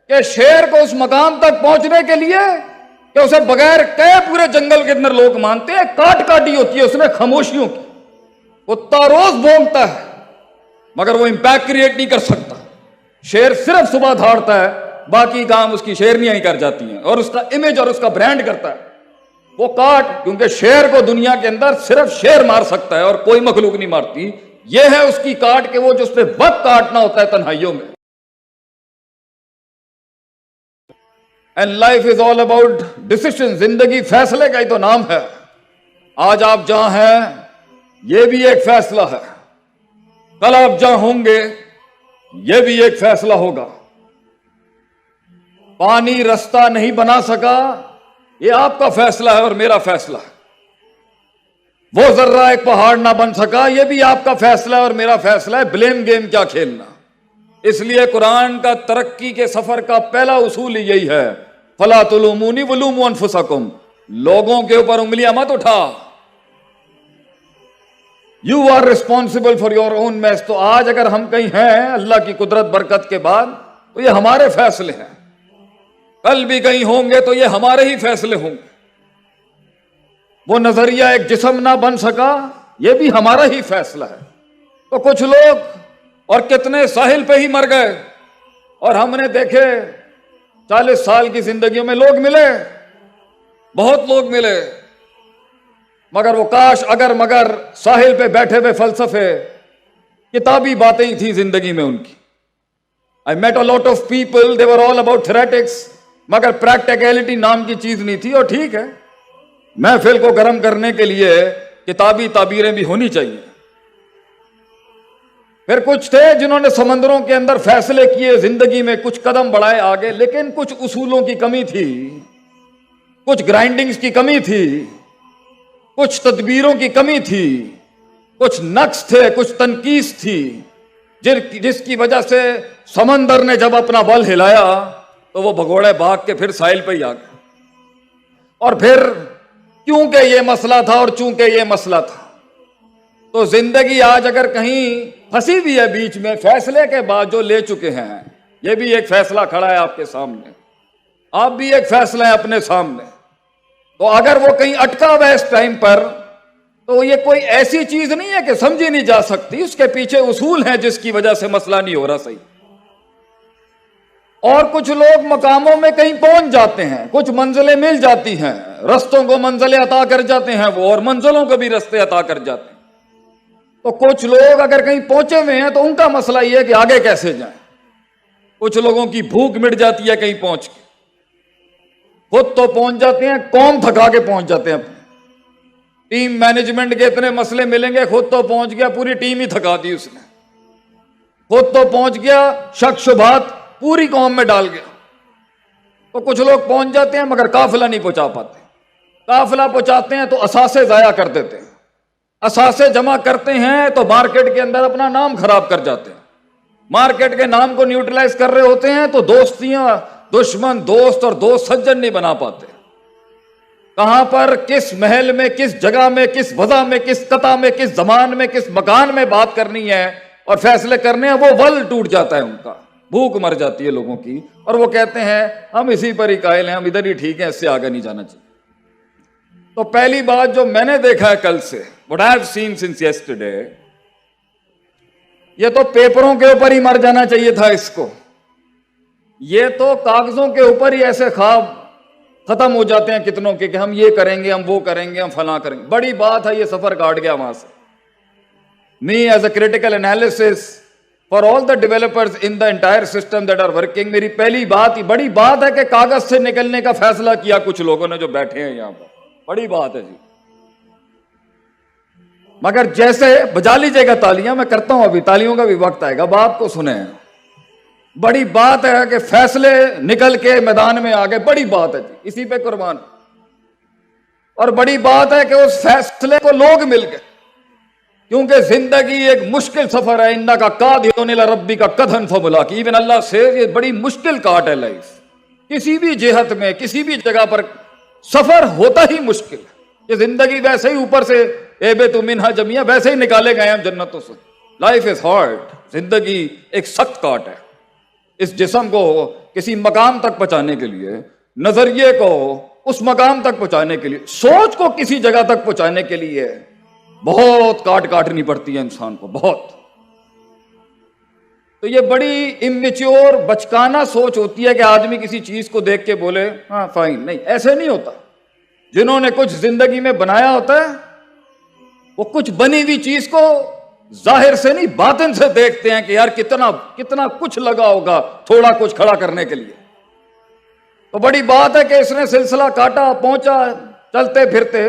कि शेर को उस मकाम तक पहुंचने के लिए कि उसे बगैर कहे पूरे जंगल के अंदर लोग मानते हैं, काट काटी होती है उसने खामोशियों की। कुत्ता रोज भौंकता है मगर वो इंपैक्ट क्रिएट नहीं कर सकता। शेर सिर्फ सुबह दहाड़ता है, बाकी काम उसकी शेरनियां ही कर जाती हैं और उसका इमेज और उसका ब्रांड करता है वो काट, क्योंकि शेर को दुनिया के अंदर सिर्फ शेर मार सकता है और कोई मखलूक नहीं मारती। ये है उसकी काट के वो जो उसने वक्त काटना होता है तन्हाइयों में। And life is all about decision. जिंदगी फैसले का ही तो नाम है। आज आप जहां हैं ये भी एक फैसला है, कल आप जहां होंगे ये भी एक फैसला होगा। पानी रास्ता नहीं बना सका, ये आपका फैसला है और मेरा फैसला है। वो जर्रा एक पहाड़ ना बन सका, ये भी आपका फैसला है और मेरा फैसला है। ब्लेम गेम क्या खेलना। इसलिए कुरान का तरक्की के सफर का पहला उसूल यही है, फला तुलुमूनी वलूमू अनफुसकुम। लोगों के ऊपर उंगलियां मत उठा, you are responsible for your own mess. तो आज अगर हम कहीं हैं अल्लाह की कुदरत बरकत के बाद तो ये हमारे फैसले हैं, कल भी कहीं होंगे तो ये हमारे ही फैसले होंगे। वो नजरिया एक जिस्म ना बन सका, ये भी हमारा ही फैसला है। तो कुछ लोग और कितने साहिल पे ही मर गए और हमने देखे 40 साल की जिंदगी में लोग मिले, बहुत लोग मिले, मगर वो काश अगर मगर साहिल पे बैठे हुए फलसफे किताबी बातें ही थी जिंदगी में उनकी। I met a lot of people, they were all about theoretics, मगर प्रैक्टिकलिटी नाम की चीज नहीं थी। और ठीक है, महफिल को गर्म करने के लिए किताबी ताबीरें भी होनी चाहिए। फिर कुछ थे जिन्होंने समंदरों के अंदर फैसले किए, जिंदगी में कुछ कदम बढ़ाए आगे, लेकिन कुछ उसूलों की कमी थी, कुछ ग्राइंडिंग्स की कमी थी, कुछ तदबीरों की कमी थी, कुछ नक्स थे, कुछ तनकीस थी, जिसकी वजह से समंदर ने जब अपना बल हिलाया तो वो भगोड़े भाग के फिर साहिल पे ही आ गए। और फिर क्योंकि ये मसला था और चूंकि ये मसला था, तो जिंदगी आज अगर कहीं फंसी भी है बीच में, फैसले के बाद जो ले चुके हैं, ये भी एक फैसला खड़ा है आपके सामने, आप भी एक फैसला है अपने सामने। तो अगर वो कहीं अटका हुआ है इस टाइम पर, तो ये कोई ऐसी चीज नहीं है कि समझी नहीं जा सकती, उसके पीछे उसूल हैं जिसकी वजह से मसला नहीं हो रहा सही। और कुछ लोग मकामों में कहीं पहुंच जाते हैं, कुछ मंजिलें मिल जाती हैं, रस्तों को मंजिलें अता कर जाते हैं वो, और मंजिलों को भी रास्ते अता कर जाते हैं। तो कुछ लोग अगर कहीं पहुंचे हुए हैं तो उनका मसला यह है कि आगे कैसे जाएं। कुछ लोगों की भूख मिट जाती है कहीं पहुंच के, खुद तो पहुंच जाते हैं, कौम थका के पहुंच जाते हैं। टीम मैनेजमेंट के इतने मसले मिलेंगे, खुद तो पहुंच गया, पूरी टीम ही थका दी उसने, खुद तो पहुंच गया, शक शुबहात पूरी कौम में डाल गया। तो कुछ लोग पहुंच जाते हैं मगर काफिला नहीं पहुंचा पाते, काफिला पहुंचाते हैं तो असासे जाया कर देते हैं, असासे जमा करते हैं तो मार्केट के अंदर अपना नाम खराब कर जाते हैं, मार्केट के नाम को न्यूट्रलाइज कर रहे होते हैं तो दोस्तियां, दुश्मन दोस्त और दोस्त सज्जन नहीं बना पाते। कहां पर, किस महल में, किस जगह में, किस वजह में, किस कता में, किस जमान में, किस मकान में बात करनी है और फैसले करने हैं, वो वल टूट जाता है उनका, भूख मर जाती है लोगों की, और वो कहते हैं हम इसी पर ही कायल हैं, हम इधर ही ठीक है, इससे आगे नहीं जाना चाहिए। तो पहली बात जो मैंने देखा है कल से, what I have seen since yesterday, ये तो पेपरों के ऊपर ही मर जाना चाहिए था इसको। ये तो कागजों के ऊपर ही ऐसे ख्वाब खत्म हो जाते हैं कितनों के कि हम ये करेंगे, हम वो करेंगे, हम फला करेंगे। बड़ी बात है, ये सफर काट गया वहां से। Me as a critical analysis for all the developers in the entire system that are working, मेरी पहली बात ही, बड़ी बात है कि कागज से निकलने का फैसला किया कुछ लोगों ने जो बैठे हैं यहां पर, बड़ी बात है जी। मगर जैसे बजा लीजिएगा तालियां, मैं करता हूं, अभी तालियों का भी वक्त आएगा, बात को सुने। बड़ी बात है कि फैसले निकल के मैदान में आ गए, बड़ी बात है जी, इसी पे कुर्बान। और बड़ी बात है कि उस फैसले को लोग मिल गए, क्योंकि जिंदगी एक मुश्किल सफर है। इन्ना का कादियों रब्बी का कदन फमुला की, इवन अल्लाह से ये बड़ी मुश्किल काट है लाइफ। किसी भी जिहत में, किसी भी जगह पर सफर होता ही मुश्किल है। ये जिंदगी वैसे ही ऊपर से एबे तु मिन्हा जमिया, वैसे ही निकाले गए हम जन्नतों से। लाइफ इज हार्ड, जिंदगी एक सख्त काट है। इस जिस्म को किसी मकाम तक पहुंचाने के लिए, नजरिए को उस मकाम तक पहुंचाने के लिए, सोच को किसी जगह तक पहुंचाने के लिए बहुत काटनी पड़ती है इंसान को, बहुत। तो ये बड़ी इमेच्योर बचकाना सोच होती है कि आदमी किसी चीज को देख के बोले हाँ फाइन। नहीं, ऐसे नहीं होता। जिन्होंने कुछ जिंदगी में बनाया होता है वो कुछ बनी हुई चीज को जाहिर से नहीं, बातिन से देखते हैं कि यार कितना कितना कुछ लगा होगा थोड़ा कुछ खड़ा करने के लिए। तो बड़ी बात है कि इसने सिलसिला काटा, पहुंचा चलते फिरते,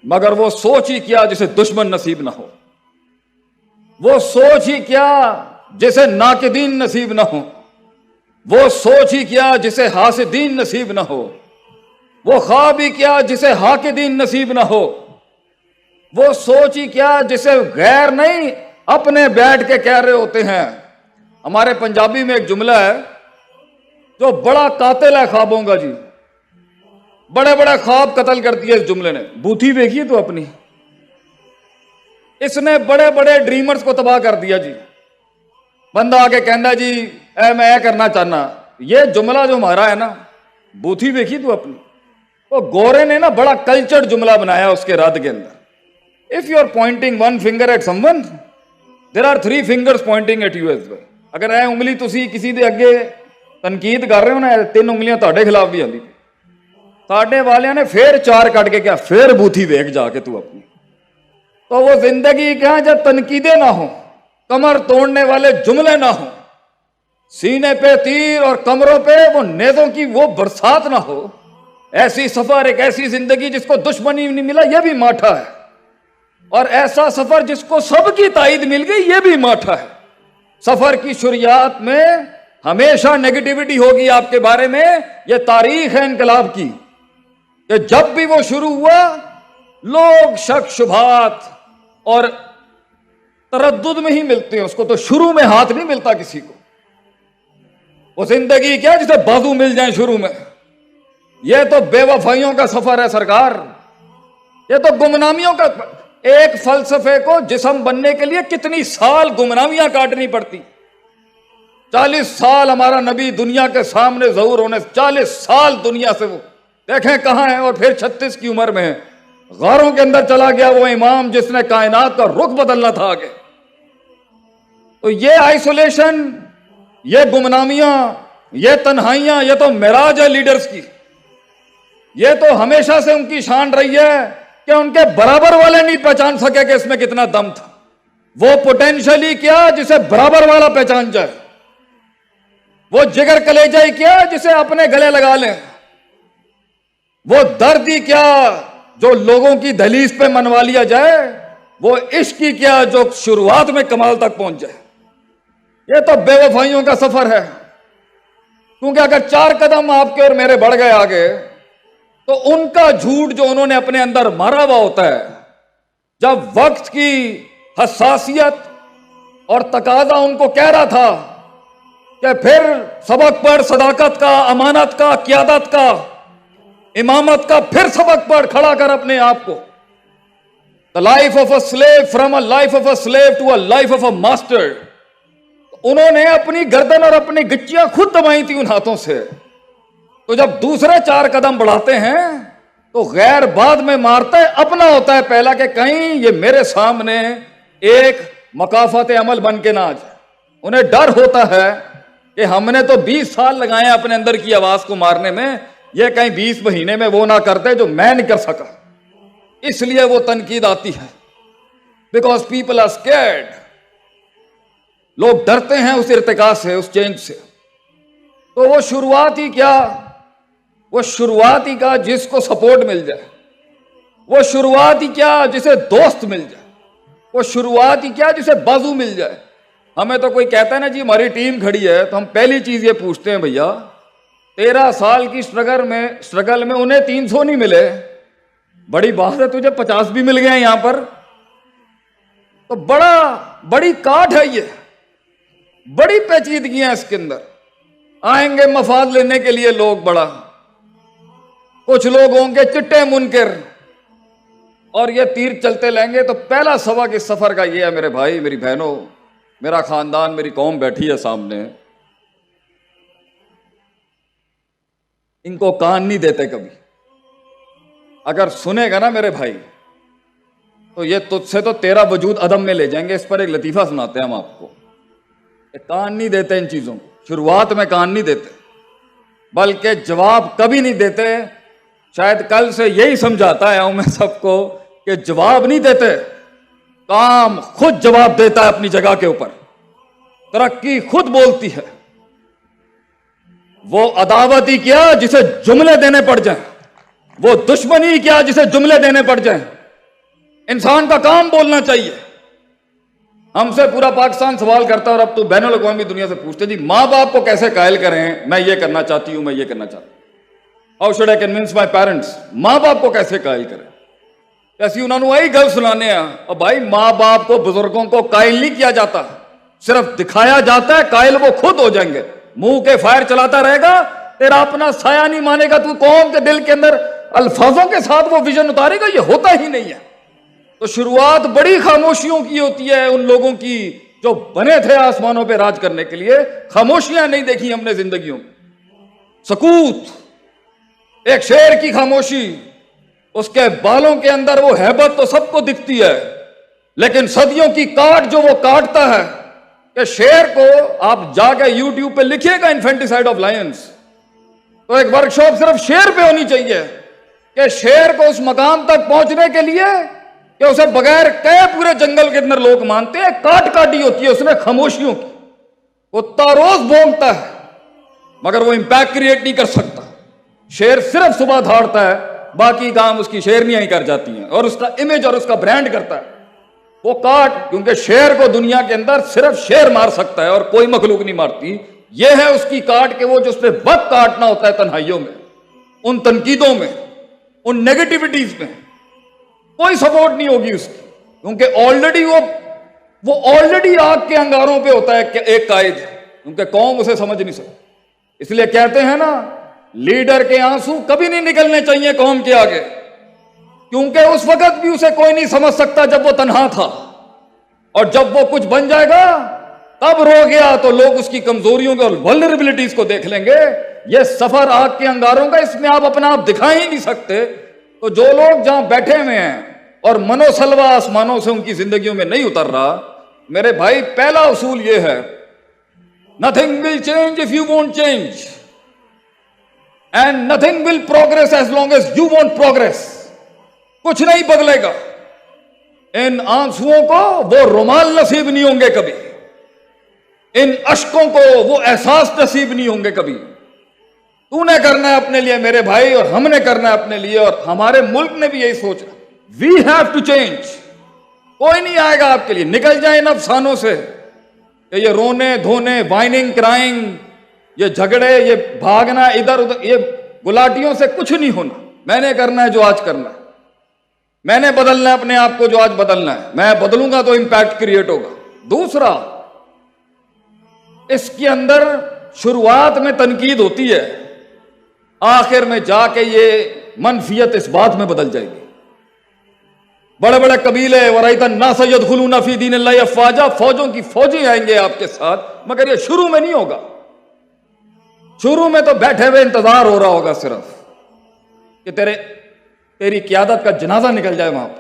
मगर वो सोच ही क्या जिसे दुश्मन नसीब ना हो, वो सोच ही क्या जिसे नाकिदीन नसीब ना हो, वो सोच ही क्या जिसे हासिदीन नसीब ना हो, वो ख्वाब ही क्या जिसे हाकिदीन नसीब ना हो, वो सोच ही क्या जिसे गैर नहीं अपने बैठ के कह रहे होते हैं। हमारे पंजाबी में एक जुमला है जो बड़ा कातिल है ख्वाबों का जी, बड़े बड़े ख्वाब कत्ल कर दिए इस जुमले ने। बूथी देखिए तो अपनी, इसने बड़े बड़े ड्रीमर्स को तबाह कर दिया जी। बंदा आके कहना जी मैं करना चाहना, ये जुमला जो हमारा है ना, बूथी देखी तू अपनी। तो गोरे ने ना बड़ा कल्चर्ड जुमला बनाया उसके रद के अंदर। If you are pointing one finger at someone, there are three fingers pointing at you as well. अगर ए उंगली तुसी किसी दे अगे तनकीद कर रहे हो ना, तीन उंगलियां ਤੁਹਾਡੇ खिलाफ भी आंदी। साडे वालियां ने फिर चार कट के क्या, फिर बूथी देख जाके तू अपनी। तो वो जिंदगी क्या जब तनकीदे ना हो, कमर तोड़ने वाले जुमले ना हो, सीने पे तीर और कमरों पे वो नेज़ों की वो बरसात ना हो, ऐसी सफर, एक ऐसी जिंदगी जिसको दुश्मनी नहीं मिला, ये भी माठा है। और ऐसा सफर जिसको सबकी ताईद मिल गई, ये भी माठा है। सफर की शुरुआत में हमेशा नेगेटिविटी होगी आपके बारे में। ये तारीख है इनकलाब की कि जब भी वो शुरू हुआ लोग शक शुभात और तरद्दुद में ही मिलते हैं उसको, तो शुरू में हाथ नहीं मिलता किसी को। वो जिंदगी क्या जिसे बाजू मिल जाए शुरू में, ये तो बेवफाइयों का सफर है सरकार, ये तो गुमनामियों का। एक फलसफे को जिस्म बनने के लिए कितनी साल गुमनामियां काटनी पड़ती। 40 साल हमारा नबी दुनिया के सामने ज़हूर होने, 40 साल दुनिया से वो देखें कहां है, और फिर 36 की उम्र में है गारों के अंदर चला गया वो इमाम जिसने कायनात का रुख बदलना था आगे। तो ये आइसोलेशन, ये गुमनामियां, ये तन्हाइयां, ये तो मिराज है लीडर्स की। ये तो हमेशा से उनकी शान रही है कि उनके बराबर वाले नहीं पहचान सके कि इसमें कितना दम था। वो पोटेंशियली क्या जिसे बराबर वाला पहचान जाए, वो जिगर कलेजा ही क्या जिसे अपने गले लगा लें, वो दर्द ही क्या जो लोगों की दहलीज पे मनवा लिया जाए, वो इश्क ही क्या जो शुरुआत में कमाल तक पहुंच जाए। ये तो बेवफाइयों का सफर है। क्योंकि अगर 4 कदम आपके और मेरे बढ़ गए आगे, तो उनका झूठ जो उन्होंने अपने अंदर मारा हुआ होता है, जब वक्त की हसासियत और तकाजा उनको कह रहा था कि फिर सबक पढ़ सदाकत का, अमानत का, क़यादत का, इमामत का, फिर सबक पढ़, खड़ा कर अपने आप को। The life of a slave, from a life of a slave to a life of a master. उन्होंने अपनी गर्दन और अपनी गिच्चियां खुद दबाई थी उन हाथों से। तो जब दूसरे 4 कदम बढ़ाते हैं तो गैर बाद में मारता है, अपना होता है पहला कि कहीं ये मेरे सामने एक मकाफत अमल बन के ना आ जाए। उन्हें डर होता है कि हमने तो 20 साल लगाए अपने अंदर की आवाज को मारने में, ये कहीं 20 महीने में वो ना करते जो मैं नहीं कर सका। इसलिए वो तनकीद आती है, बिकॉज पीपल आर स्कैर्ड। लोग डरते हैं उस इर्तिका से, उस चेंज से। तो वो शुरुआत ही क्या, वो शुरुआत ही का जिसको सपोर्ट मिल जाए, वो शुरुआत ही क्या जिसे दोस्त मिल जाए, वो शुरुआत ही क्या जिसे बाजू मिल जाए। हमें तो कोई कहता है ना जी हमारी टीम खड़ी है, तो हम पहली चीज ये पूछते हैं, भैया 13 साल की स्ट्रगल में उन्हें 300 नहीं मिले, बड़ी बात है तुझे 50 भी मिल गए यहां पर। तो बड़ी काट है ये, बड़ी पेचीदगियां इसके अंदर। आएंगे मफाद लेने के लिए लोग, बड़ा कुछ लोग होंगे चिट्टे मुनकर, और ये तीर चलते लेंगे। तो पहला सबक इस सफर का ये है मेरे भाई, मेरी बहनों, मेरा खानदान, मेरी कौम बैठी है सामने, इनको कान नहीं देते कभी। अगर सुनेगा ना मेरे भाई तो ये तुझसे तो तेरा वजूद अदम में ले जाएंगे। इस पर एक लतीफा सुनाते हैं हम आपको। ये कान नहीं देते इन चीजों को, शुरुआत में कान नहीं देते, बल्कि जवाब कभी नहीं देते। शायद कल से यही समझाता आया हूं मैं सबको कि जवाब नहीं देते, काम खुद जवाब देता है अपनी जगह के ऊपर, तरक्की खुद बोलती है। वो अदावत ही क्या जिसे जुमले देने पड़ जाएं, वो दुश्मनी क्या जिसे जुमले देने पड़ जाएं। इंसान का काम बोलना चाहिए। हमसे पूरा पाकिस्तान सवाल करता है और अब तो बैनुल अक़वामी दुनिया से पूछते जी मां बाप को कैसे कायल करें, मैं ये करना चाहती हूं, मैं ये करना चाहती हूं, how should I convince my parents. मां बाप को कैसे कायल करें, ऐसी उन्होंने वही गल सुनाने और भाई मां बाप को, बुजुर्गों को कायल नहीं किया जाता, सिर्फ दिखाया जाता है। कायल वो खुद हो जाएंगे। मुंह के फायर चलाता रहेगा, तेरा अपना साया नहीं मानेगा, तू कौम के दिल के अंदर अल्फाजों के साथ वो विजन उतारेगा, ये होता ही नहीं है। तो शुरुआत बड़ी खामोशियों की होती है उन लोगों की जो बने थे आसमानों पे राज करने के लिए। खामोशियां नहीं देखी हमने जिंदगियों में। सकूत, एक शेर की खामोशी, उसके बालों के अंदर वो हैबत तो सबको दिखती है, लेकिन सदियों की काट जो वो काटता है कि शेर को आप जाके यूट्यूब पे लिखिएगा इन्फेंटिसाइड ऑफ लायंस, तो एक वर्कशॉप सिर्फ शेर पे होनी चाहिए कि शेर को उस मकाम तक पहुंचने के लिए कि उसे बगैर कहे पूरे जंगल के अंदर लोग मानते हैं, काट काटी होती है उसने खामोशियों की। कुत्ता रोज भौंकता है मगर वो इंपैक्ट क्रिएट नहीं कर सकता। शेर सिर्फ सुबह दौड़ता है, बाकी काम उसकी शेरनियां ही कर जाती हैं और उसका इमेज और उसका ब्रांड करता है। वो काट, क्योंकि शेर को दुनिया के अंदर सिर्फ शेर मार सकता है और कोई मखलूक नहीं मारती। ये है उसकी काट के वो जो उसपे वक्त काटना होता है तन्हाइयों में, उन तनकीदों में, उन नेगेटिविटीज में कोई सपोर्ट नहीं होगी उसकी, क्योंकि ऑलरेडी वो ऑलरेडी आग के अंगारों पे होता है एक कायद, क्योंकि कौम उसे समझ नहीं सकती। इसलिए कहते हैं ना, लीडर के आंसू कभी नहीं निकलने चाहिए कौम के आगे, क्योंकि उस वक्त भी उसे कोई नहीं समझ सकता जब वो तन्हा था, और जब वो कुछ बन जाएगा तब रो गया तो लोग उसकी कमजोरियों को और वल्नरेबिलिटीज को देख लेंगे। ये सफर आग के अंगारों का, इसमें आप अपना आप दिखा ही नहीं सकते। तो जो लोग जहां बैठे हुए हैं और मनोसलवा आसमानों से उनकी जिंदगियों में नहीं उतर रहा, मेरे भाई पहला उसूल ये है, nothing will change if you won't change and nothing will progress as long as you won't progress. कुछ नहीं बदलेगा। इन आंसुओं को वो रुमाल नसीब नहीं होंगे कभी, इन अश्कों को वो एहसास नसीब नहीं होंगे कभी। तूने करना है अपने लिए मेरे भाई, और हमने करना है अपने लिए, और हमारे मुल्क ने भी यही सोचा, वी हैव टू चेंज। कोई नहीं आएगा आपके लिए, निकल जाए इन अफसानों से, ये रोने धोने, वाइनिंग क्राइंग, ये झगड़े, ये भागना इधर उधर, ये गुलाटियों से कुछ नहीं होना। मैंने करना है जो आज करना है, मैंने बदलना है अपने आप को जो आज बदलना है। मैं बदलूंगा तो इंपैक्ट क्रिएट होगा। दूसरा, इसके अंदर शुरुआत में तनकीद होती है, आखिर में जाके ये मनफियत इस बात में बदल जाएगी। बड़े बड़े कबीले वराइता ना सैयद खुलूना फी दीन अल्लाह अफवाजा, फौजों की फौजें आएंगे आपके साथ, मगर ये शुरू में नहीं होगा। शुरू में तो बैठे हुए इंतजार हो रहा होगा सिर्फ कि तेरी क्यादत का जनाजा निकल जाए वहां पर।